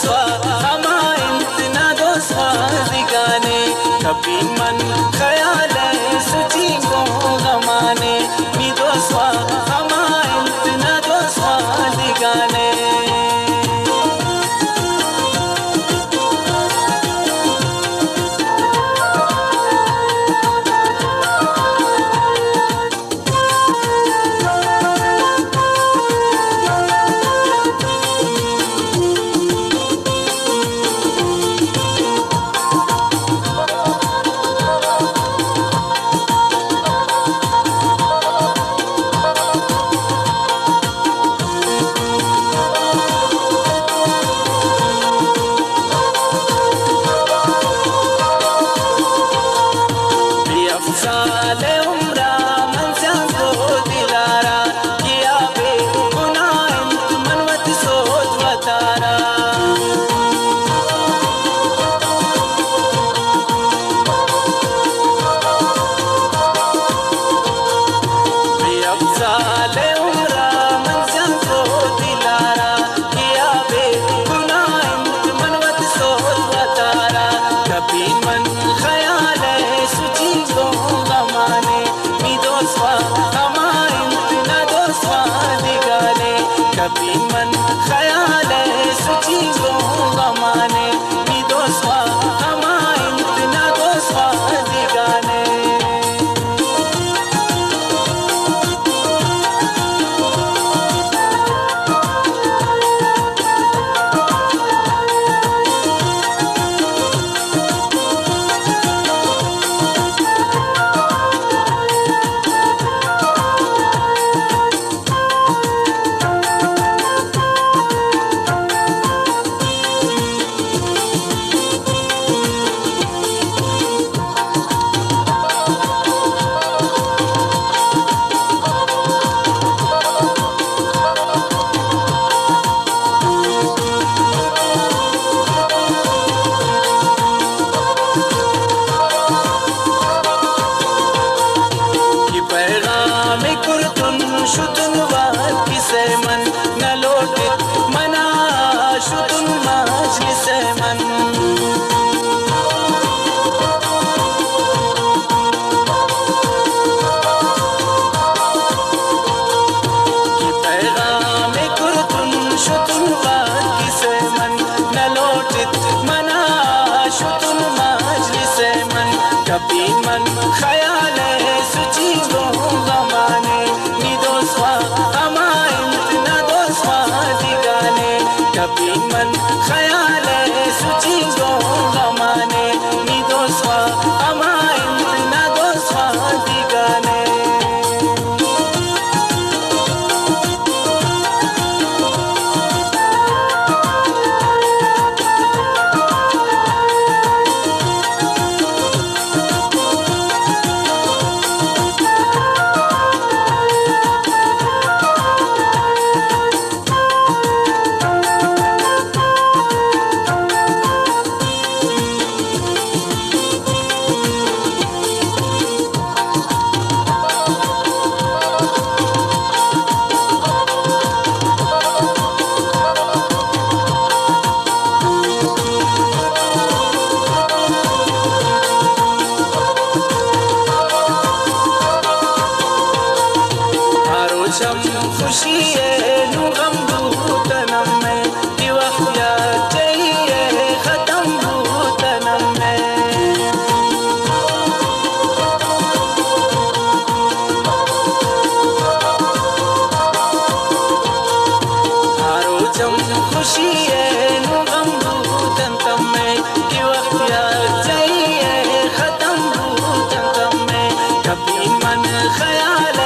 swa hama intina do swa digane kabhi man khayal hai suchi ko gamane ni do swa hama intina do swa digane कभी मन ख्याल सुची को गमाने नी दोस्वा हमारे इतना दोस्वा दिगाने शुतुन वाल किसे मन न लौटे मना शुतुन मजलिस मन कि पैगाम कुर्तुन शुतुन वाल किसे मन न लौटे मना शुतुन मजलिस मन कभी मन ख्याल सुची गो गमाने कभी मन ख्याल सुची को गमाने नी दोस्वा हमारे इतना दोस्वा दिगाने खुशी नु गम तनम में दिवख्या चाहिए खत्म तनम में हारो जम खुशी नु गम तनम में दिवख्या चाहिए खत्म तनम में कभी मन ख्याल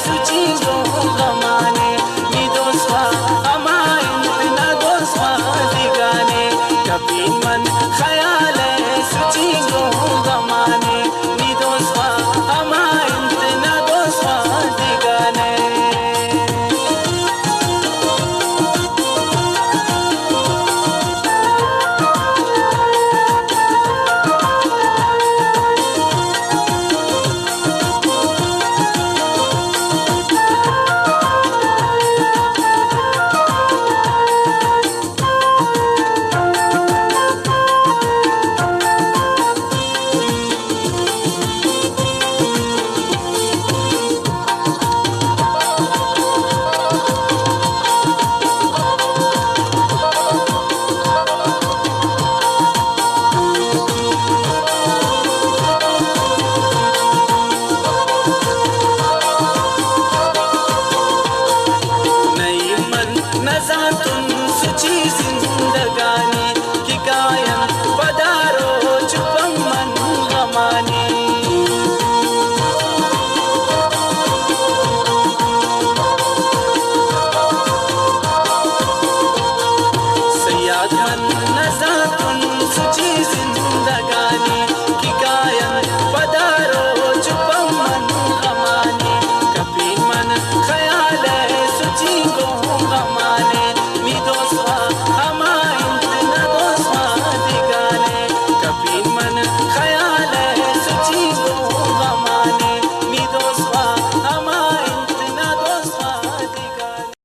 सुची को गमाने नी दोस्वा हमारे इतना दोस्वा दिगाने कभी मन ख्याल सुची को गमाने नी दोस्वा हमारे इतना दोस्वा दिगाने सातुन